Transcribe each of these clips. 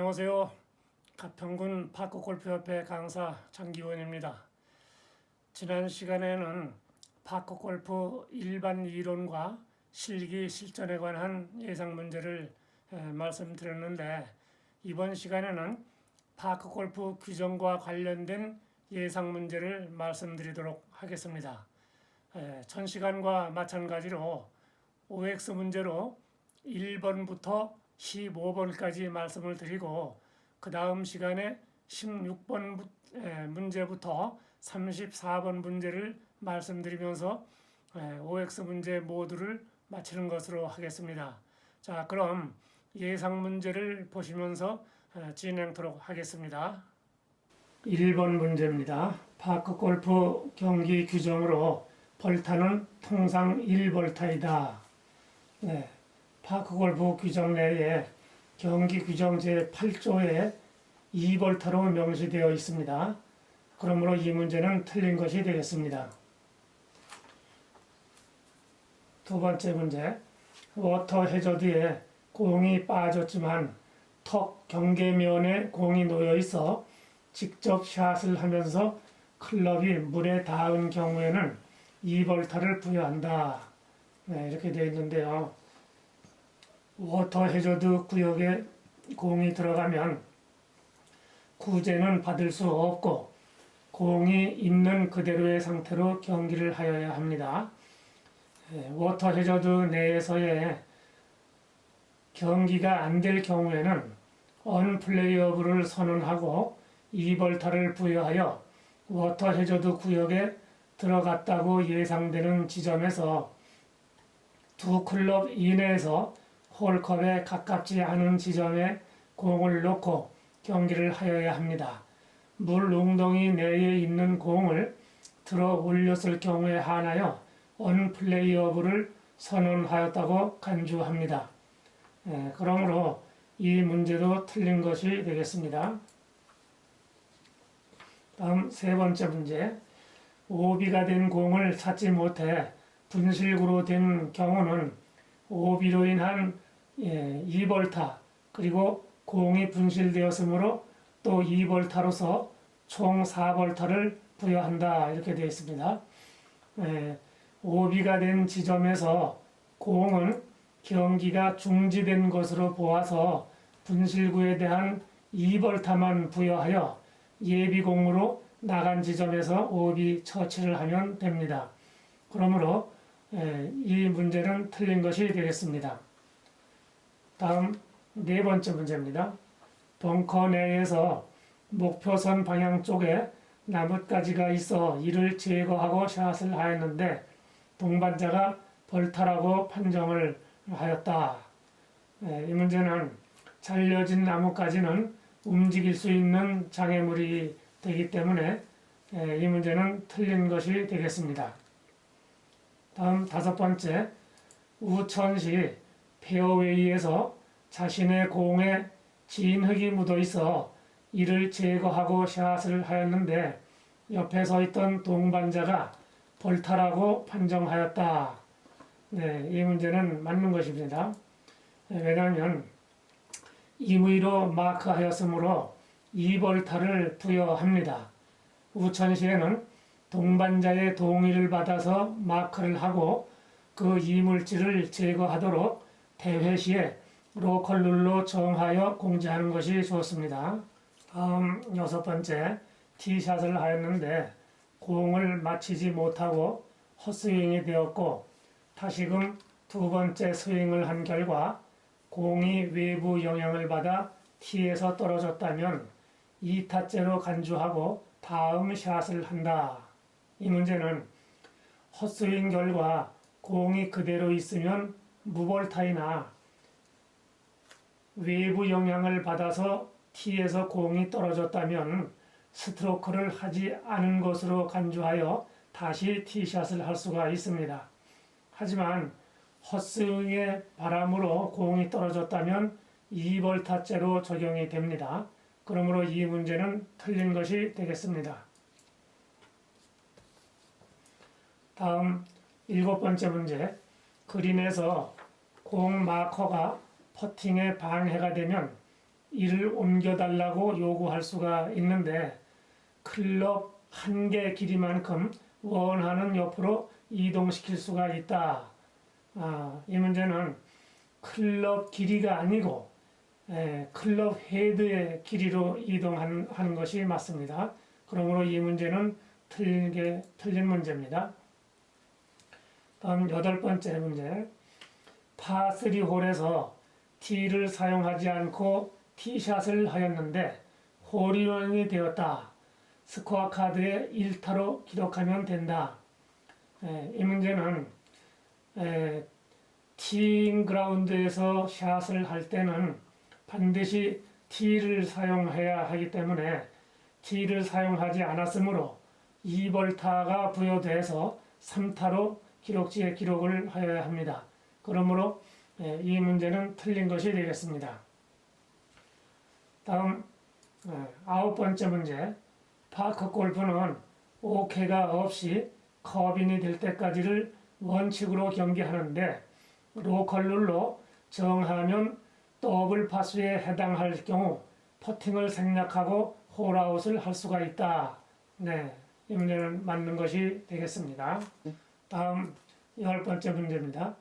안녕하세요. 가평군 파크골프협회 강사 장기원입니다. 지난 시간에는 파크골프 일반 이론과 실기 실전에 관한 예상 문제를 말씀드렸는데, 이번 시간에는 파크골프 규정과 관련된 예상 문제를 말씀드리도록 하겠습니다. 전 시간과 마찬가지로 OX 문제로 1번부터 15번까지 말씀을 드리고, 그 다음 시간에 16번 문제부터 34번 문제를 말씀드리면서 OX 문제 모두를 마치는 것으로 하겠습니다. 자, 그럼 예상 문제를 보시면서 진행하도록 하겠습니다. 1번 문제입니다. 파크골프 경기 규정으로 벌타는 통상 1벌타이다. 네. 파크골프 규정 내에 경기 규정 제8조에 2벌타로 명시되어 있습니다. 그러므로 이 문제는 틀린 것이 되겠습니다. 두 번째 문제, 워터 해저드에 공이 빠졌지만 턱 경계면에 공이 놓여 있어 직접 샷을 하면서 클럽이 물에 닿은 경우에는 2벌타를 부여한다. 네, 이렇게 되어 있는데요. 워터 해저드 구역에 공이 들어가면 구제는 받을 수 없고 공이 있는 그대로의 상태로 경기를 하여야 합니다. 워터 해저드 내에서의 경기가 안 될 경우에는 언플레이어블을 선언하고 2벌타를 부여하여 워터 해저드 구역에 들어갔다고 예상되는 지점에서 두 클럽 이내에서 홀컵에 가깝지 않은 지점에 공을 놓고 경기를 하여야 합니다. 물 웅덩이 내에 있는 공을 들어 올렸을 경우에 한하여 언플레이어블을 선언하였다고 간주합니다. 그러므로 이 문제도 틀린 것이 되겠습니다. 다음 세 번째 문제, 오비가 된 공을 찾지 못해 분실구로 된 경우는 오비로 인한 2벌타, 그리고 공이 분실되었으므로 또 2벌타로서 총 4벌타를 부여한다. 이렇게 되어 있습니다. 오비가 된 지점에서 공은 경기가 중지된 것으로 보아서 분실구에 대한 2벌타만 부여하여 예비공으로 나간 지점에서 오비 처치를 하면 됩니다. 그러므로 이 문제는 틀린 것이 되겠습니다. 다음 네 번째 문제입니다. 벙커 내에서 목표선 방향 쪽에 나뭇가지가 있어 이를 제거하고 샷을 하였는데 동반자가 벌타라고 판정을 하였다. 이 문제는 잘려진 나뭇가지는 움직일 수 있는 장애물이 되기 때문에 이 문제는 틀린 것이 되겠습니다. 다음 다섯 번째, 우천시 페어웨이에서 자신의 공에 진흙이 묻어 있어 이를 제거하고 샷을 하였는데 옆에 서 있던 동반자가 벌타라고 판정하였다. 이 문제는 맞는 것입니다. 왜냐하면 임의로 마크하였으므로 2벌타를 부여합니다. 우천시에는 동반자의 동의를 받아서 마크를 하고 그 이물질을 제거하도록 대회 시에 로컬룰로 정하여 공지하는 것이 좋습니다. 다음 여섯 번째, 티샷을 하였는데 공을 맞히지 못하고 헛스윙이 되었고 다시금 두 번째 스윙을 한 결과 공이 외부 영향을 받아 티에서 떨어졌다면 2타째로 간주하고 다음 샷을 한다. 이 문제는 헛스윙 결과 공이 그대로 있으면 무벌타이나 외부 영향을 받아서 티에서 공이 떨어졌다면 스트로크를 하지 않은 것으로 간주하여 다시 티샷을 할 수가 있습니다. 하지만 헛스윙의 바람으로 공이 떨어졌다면 2벌타째로 적용이 됩니다. 그러므로 이 문제는 틀린 것이 되겠습니다. 다음 일곱 번째 문제, 그린에서 공 마커가 퍼팅에 방해가 되면 이를 옮겨달라고 요구할 수가 있는데 클럽 한 개 길이만큼 원하는 옆으로 이동시킬 수가 있다. 이 문제는 클럽 길이가 아니고 클럽 헤드의 길이로 이동하는 것이 맞습니다. 그러므로 이 문제는 틀린 문제입니다. 다음 8번째 문제. 파3 홀에서 티를 사용하지 않고 티샷을 하였는데 홀인원이 되었다. 스코어 카드에 1타로 기록하면 된다. 이 문제는 티잉 그라운드에서 샷을 할 때는 반드시 티를 사용해야 하기 때문에 티를 사용하지 않았으므로 2벌타가 부여돼서 3타로 기록지에 기록을 하여야 합니다. 그러므로 이 문제는 틀린 것이 되겠습니다. 다음 9번째 문제. 파크 골프는 오케가 없이 컵인이 될 때까지를 원칙으로 경기하는데 로컬 룰로 정하면 더블 파스에 해당할 경우 퍼팅을 생략하고 홀아웃을 할 수가 있다. 이 문제는 맞는 것이 되겠습니다. 다음 10번째 문제입니다.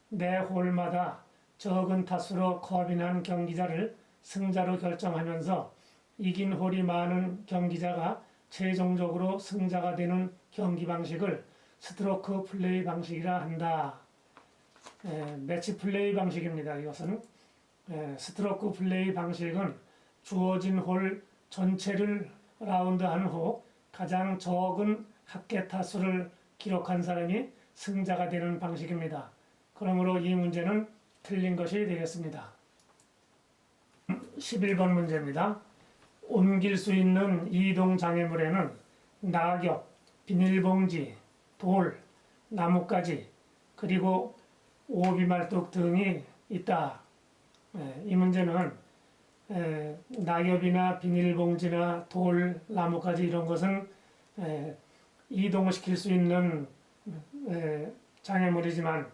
매 홀마다 적은 타수로 컵인한 경기자를 승자로 결정하면서 이긴 홀이 많은 경기자가 최종적으로 승자가 되는 경기 방식을 스트로크 플레이 방식이라 한다. 매치 플레이 방식입니다. 이것은 스트로크 플레이 방식은 주어진 홀 전체를 라운드한 후 가장 적은 합계 타수를 기록한 사람이 승자가 되는 방식입니다. 그러므로 이 문제는 틀린 것이 되겠습니다. 11번 문제입니다. 옮길 수 있는 이동 장애물에는 낙엽, 비닐봉지, 돌, 나뭇가지, 그리고 오비말뚝 등이 있다. 이 문제는 낙엽이나 비닐봉지나 돌, 나뭇가지 이런 것은 이동시킬 수 있는 장애물이지만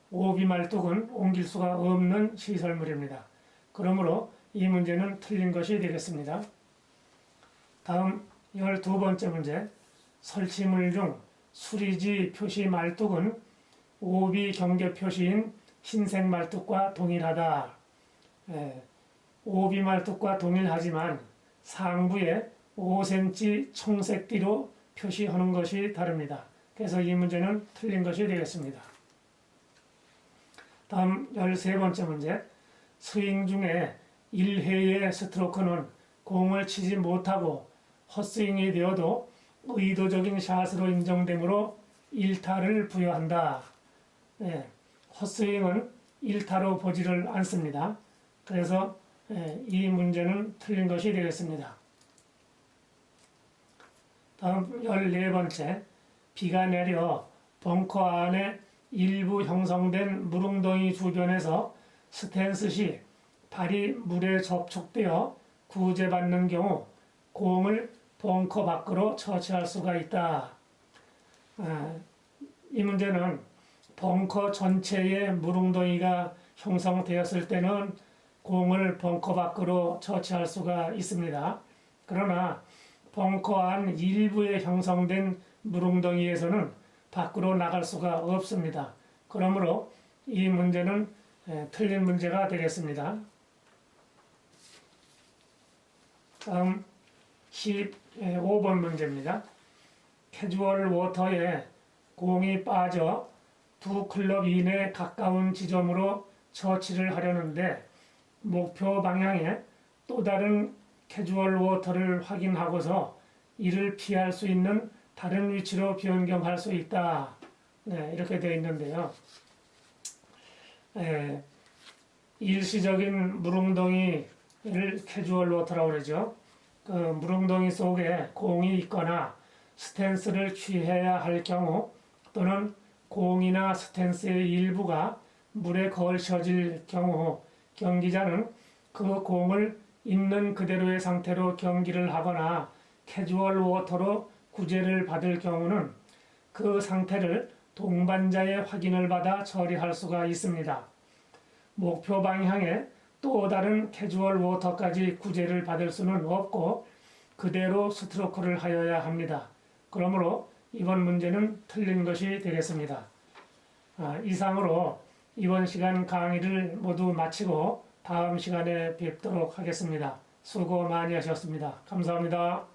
오비말뚝은 옮길 수가 없는 시설물입니다. 그러므로 이 문제는 틀린 것이 되겠습니다. 다음 12번째 문제. 설치물 중 수리지 표시 말뚝은 오비 경계 표시인 흰색 말뚝과 동일하다. 오비 말뚝과 동일하지만 상부에 5cm 청색띠로 표시하는 것이 다릅니다. 그래서 이 문제는 틀린 것이 되겠습니다. 다음 13번째 문제. 스윙 중에 1회의 스트로크는 공을 치지 못하고 헛스윙이 되어도 의도적인 샷으로 인정되므로 1타를 부여한다. 헛스윙은 1타로 보지를 않습니다. 그래서 이 문제는 틀린 것이 되겠습니다. 다음 14번째. 비가 내려 벙커 안에 일부 형성된 물웅덩이 주변에서 스탠스 시 발이 물에 접촉되어 구제받는 경우 공을 벙커 밖으로 처치할 수가 있다. 이 문제는 벙커 전체에 물웅덩이가 형성되었을 때는 공을 벙커 밖으로 처치할 수가 있습니다. 그러나 벙커 안 일부에 형성된 물웅덩이에서는 밖으로 나갈 수가 없습니다. 그러므로 이 문제는 틀린 문제가 되겠습니다. 다음 15번 문제입니다. 캐주얼 워터에 공이 빠져 두 클럽 이내 가까운 지점으로 처치를 하려는데 목표 방향에 또 다른 캐주얼 워터를 확인하고서 이를 피할 수 있는 다른 위치로 변경할 수 있다. 이렇게 되어 있는데요. 일시적인 물웅덩이를 캐주얼 워터라고 그러죠. 그 물웅덩이 속에 공이 있거나 스탠스를 취해야 할 경우 또는 공이나 스탠스의 일부가 물에 걸쳐질 경우 경기자는 그 공을 있는 그대로의 상태로 경기를 하거나 캐주얼 워터로 구제를 받을 경우는 그 상태를 동반자의 확인을 받아 처리할 수가 있습니다. 목표 방향에 또 다른 캐주얼 워터까지 구제를 받을 수는 없고 그대로 스트로크를 하여야 합니다. 그러므로 이번 문제는 틀린 것이 되겠습니다. 이상으로 이번 시간 강의를 모두 마치고 다음 시간에 뵙도록 하겠습니다. 수고 많이 하셨습니다. 감사합니다.